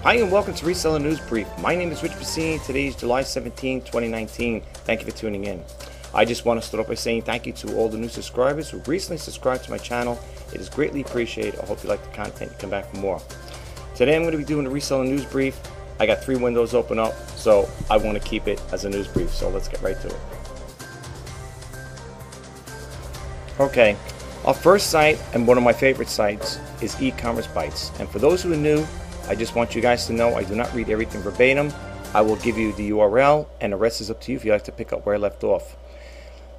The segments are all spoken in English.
Hi and welcome to Reseller News Brief. My name is Rich Pasini. Today is July 17, 2019. Thank you for tuning in. I just want to start off by saying thank you to all the new subscribers who recently subscribed to my channel. It is greatly appreciated. I hope you like the content and come back for more. Today I'm going to be doing a Reseller News Brief. I got 3 windows open up, so I want to keep it as a news brief. So let's get right to it. Okay, our first site and one of my favorite sites is e-commerce bites. And for those who are new, I just want you guys to know I do not read everything verbatim. I will give you the URL and the rest is up to you if you like to pick up where I left off.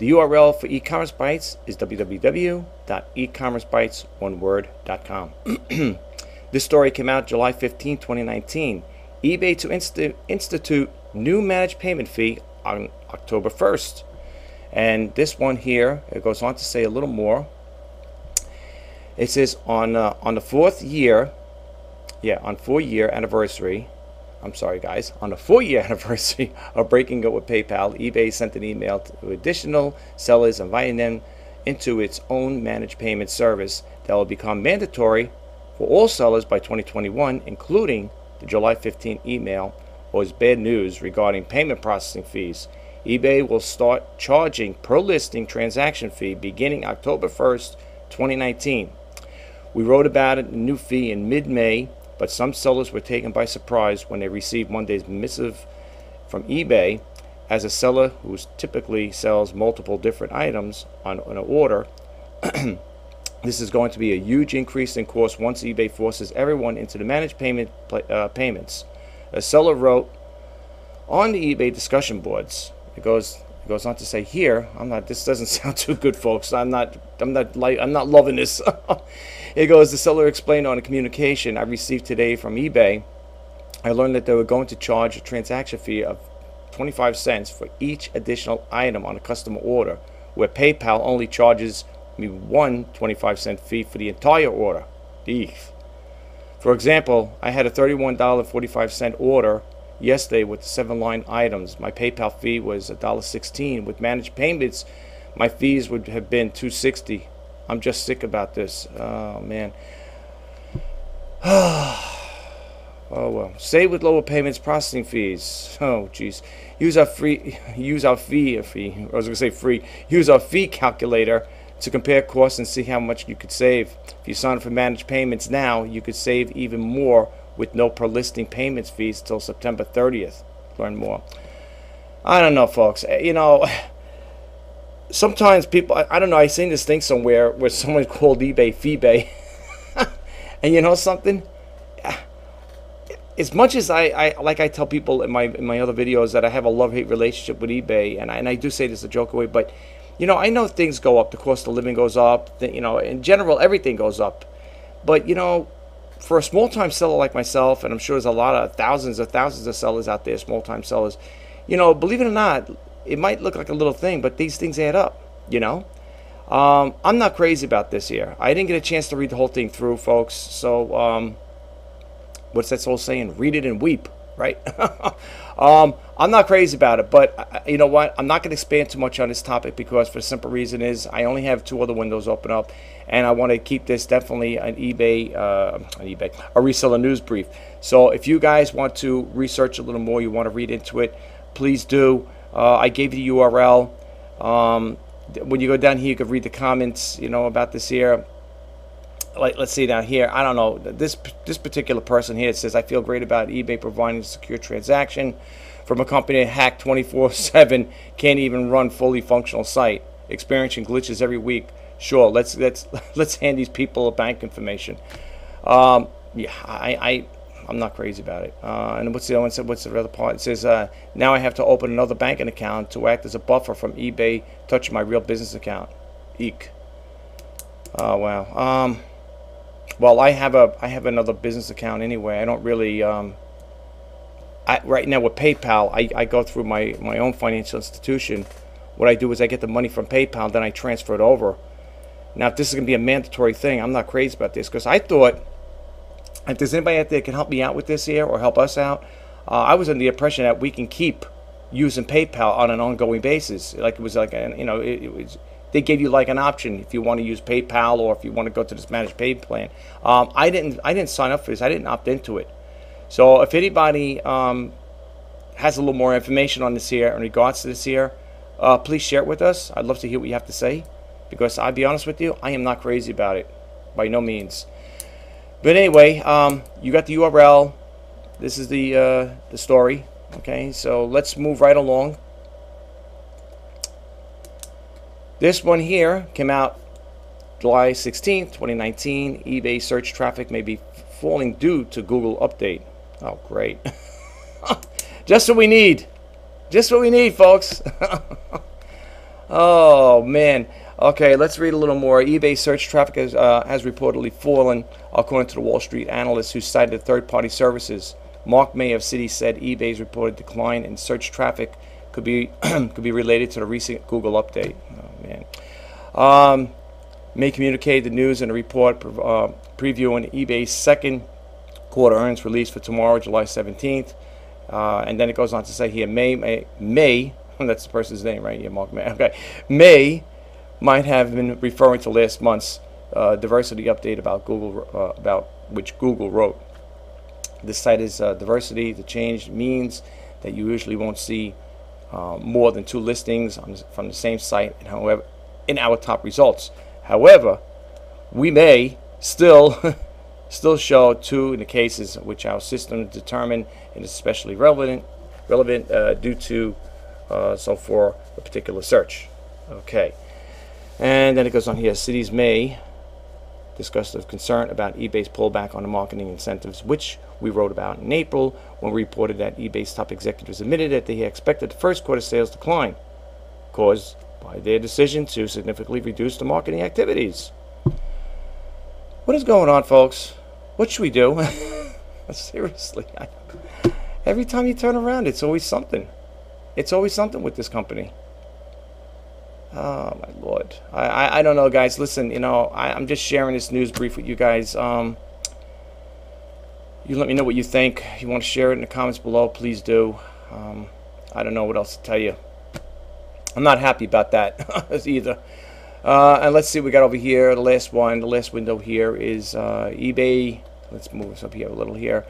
The URL for e-commerce bites is www.ecommercebites.com. This story came out July 15, 2019. eBay to institute new managed payment fee on October 1st. And this one here, it goes on to say a little more. It says on the 4-year anniversary, I'm sorry guys, on the 4-year anniversary of breaking up with PayPal, eBay sent an email to additional sellers inviting them into its own managed payment service that will become mandatory for all sellers by 2021, including the July 15 email was bad news regarding payment processing fees. eBay will start charging per listing transaction fee beginning October 1st, 2019. We wrote about it, a new fee in mid-May, but some sellers were taken by surprise when they received Monday's missive from eBay. As a seller who typically sells multiple different items on an order, this is going to be a huge increase in cost once eBay forces everyone into the managed payments. A seller wrote on the eBay discussion boards. It goes on to say here, this doesn't sound too good, folks. I'm not loving this. It goes, the seller explained on a communication I received today from eBay. I learned that they were going to charge a transaction fee of 25 cents for each additional item on a customer order, where PayPal only charges me one 25-cent fee for the entire order. Eef. For example, I had a $31.45 order yesterday with 7 line items. My PayPal fee was $1.16. With managed payments, my fees would have been $2.60. I'm just sick about this. Oh man. Oh well. Save with lower payments processing fees. Oh geez. Use our fee calculator to compare costs and see how much you could save. If you sign up for managed payments now, you could save even more with no per listing payments fees until September 30th. Learn more. I don't know, folks. You know, sometimes people, I don't know, I seen this thing somewhere where someone called eBay Feebay. And you know something? As much as I tell people in my other videos that I have a love-hate relationship with eBay, and I do say this a joke away, but you know, I know things go up, the cost of living goes up, you know, in general everything goes up. But you know, for a small-time seller like myself, and I'm sure there's a lot of thousands of sellers out there, small-time sellers, you know, believe it or not, it might look like a little thing, but these things add up, you know. I'm not crazy about this here. I didn't get a chance to read the whole thing through, folks, so what's that old saying? Read it and weep, right? I'm not crazy about it, but you know what? I'm not going to expand too much on this topic because for the simple reason is I only have 2 other windows open up, and I want to keep this definitely an a reseller news brief. So if you guys want to research a little more, you want to read into it, please do. I gave you the URL. When you go down here, you can read the comments, you know, about this here. Like, let's see down here. I don't know. This particular person here, it says, I feel great about eBay providing a secure transaction from a company that hacked 24/7, can't even run fully functional site, experiencing glitches every week. Sure, let's hand these people bank information. Yeah, I'm not crazy about it. And what's the other one? What's the other part? It says, now I have to open another banking account to act as a buffer from eBay touching my real business account. Eek. Oh wow. Well, I have another business account anyway. I don't really. Right now with PayPal, I go through my own financial institution. What I do is I get the money from PayPal, then I transfer it over. Now, if this is going to be a mandatory thing, I'm not crazy about this because I thought if there's anybody out there that can help me out with this here or help us out, I was under the impression that we can keep using PayPal on an ongoing basis. Like it was like you know, they gave you like an option if you want to use PayPal or if you want to go to this managed pay plan. I didn't sign up for this. I didn't opt into it. So if anybody has a little more information on this here in regards to this here, please share it with us. I'd love to hear what you have to say, because I'll be honest with you, I am not crazy about it, by no means. But anyway, you got the URL. This is the story. Okay, so let's move right along. This one here came out July 16th, 2019. eBay search traffic may be falling due to Google update. Oh, great. Just what we need. Just what we need, folks. Oh, man. Okay, let's read a little more. eBay search traffic has reportedly fallen, according to the Wall Street analyst who cited third-party services. Mark May of Citi said eBay's reported decline in search traffic could be related to the recent Google update. Oh, man. May communicated the news in a report previewing eBay's second quarter earnings release for tomorrow, July 17th. And then it goes on to say here, May, that's the person's name, right? Yeah, Mark May. Okay. May might have been referring to last month's diversity update about Google, about which Google wrote. This site is diversity. The change means that you usually won't see more than 2 listings from the same site, and however, in our top results. However, we may still show 2 in the cases which our system determined it is especially relevant due to so for a particular search. Okay, and then it goes on here. Cities may discuss the concern about eBay's pullback on the marketing incentives, which we wrote about in April when we reported that eBay's top executives admitted that they expected the first quarter sales decline caused by their decision to significantly reduce the marketing activities. What is going on, folks? What should we do? Seriously, every time you turn around, it's always something. It's always something with this company. Oh, my Lord. I don't know, guys. Listen, you know, I'm just sharing this news brief with you guys. You let me know what you think. If you want to share it in the comments below, please do. I don't know what else to tell you. I'm not happy about that either. And let's see what we got over here. The last one, the last window here is eBay. Let's move this up here a little here.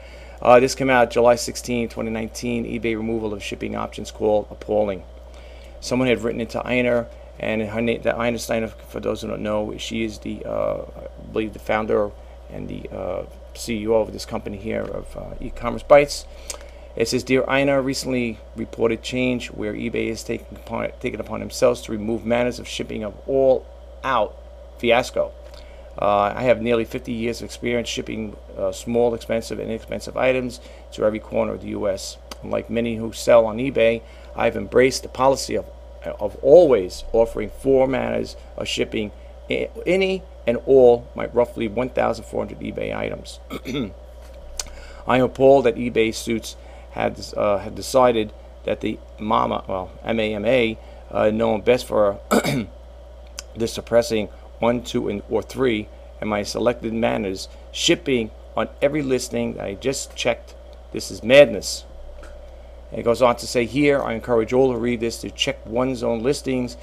This came out July 16, 2019. eBay removal of shipping options called appalling. Someone had written into Einer, and her name, that Einer Steiner, for those who don't know, she is the, I believe, the founder and the CEO of this company here of e-commerce Bytes. It says, Dear Einer, recently reported change where eBay is taking upon themselves to remove manners of shipping of all out fiasco. I have nearly 50 years of experience shipping small, expensive, and inexpensive items to every corner of the U.S. Like many who sell on eBay, I've embraced the policy of always offering 4 manners of shipping any and all my roughly 1,400 eBay items. I am appalled that eBay suits had decided that the MAMA, known best for the suppressing 1, 2, or 3, and my selected manners shipping on every listing that I just checked. This is madness. And it goes on to say here, I encourage all who read this to check one's own listings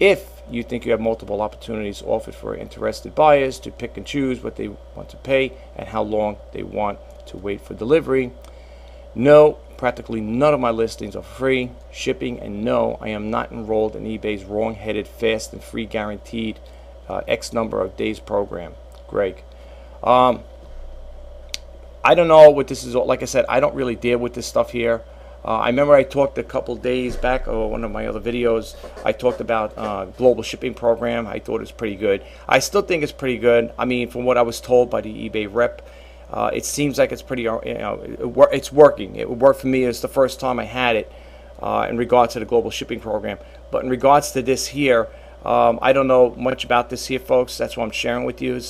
if you think you have multiple opportunities offered for interested buyers to pick and choose what they want to pay and how long they want to wait for delivery. No, practically none of my listings are free shipping, and no, I am not enrolled in eBay's wrong-headed fast and free guaranteed X number of days program. Greg. I don't know what this is. Like I said, I don't really deal with this stuff here. I remember I talked a couple days back, or one of my other videos, I talked about global shipping program. I thought it was pretty good. I still think it's pretty good. I mean, from what I was told by the eBay rep, it seems like it's pretty, it's working. It worked for me. It's the first time I had it in regards to the global shipping program. But in regards to this here, I don't know much about this here, folks. That's what I'm sharing with you.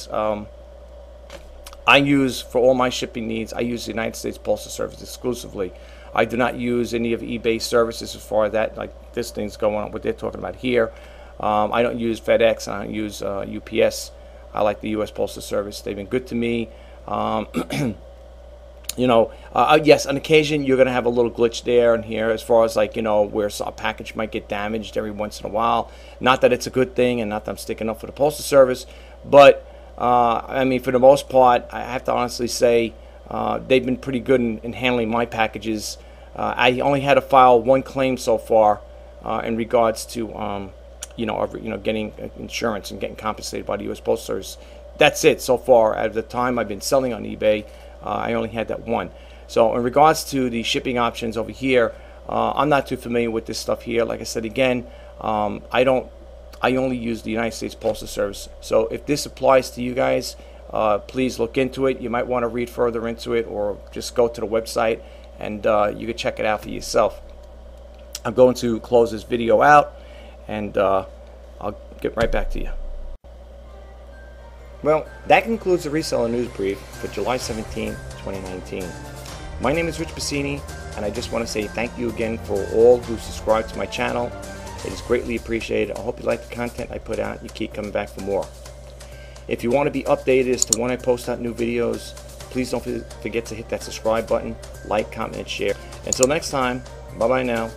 I use, for all my shipping needs, I use the United States Postal Service exclusively. I do not use any of eBay services as far as that, like this thing's going on, what they're talking about here. I don't use FedEx, and I don't use UPS. I like the U.S. Postal Service. They've been good to me. You know, yes, on occasion you're going to have a little glitch there and here as far as, like, you know, where a package might get damaged every once in a while. Not that it's a good thing, and not that I'm sticking up for the Postal Service, but I mean, for the most part, I have to honestly say, they've been pretty good in handling my packages. I only had to file one claim so far in regards to getting insurance and getting compensated by the U.S. Postal Service. That's it so far. At the time I've been selling on eBay, I only had that one. So in regards to the shipping options over here, I'm not too familiar with this stuff here. Like I said again, I only use the United States Postal Service. So if this applies to you guys, please look into it. You might want to read further into it, or just go to the website and you can check it out for yourself. I'm going to close this video out, and I'll get right back to you. Well, that concludes the Reseller News Brief for July 17, 2019. My name is Rich Pasini, and I just want to say thank you again for all who subscribe to my channel. It is greatly appreciated. I hope you like the content I put out. You keep coming back for more. If you want to be updated as to when I post out new videos, please don't forget to hit that subscribe button, like, comment, and share. Until next time, bye-bye now.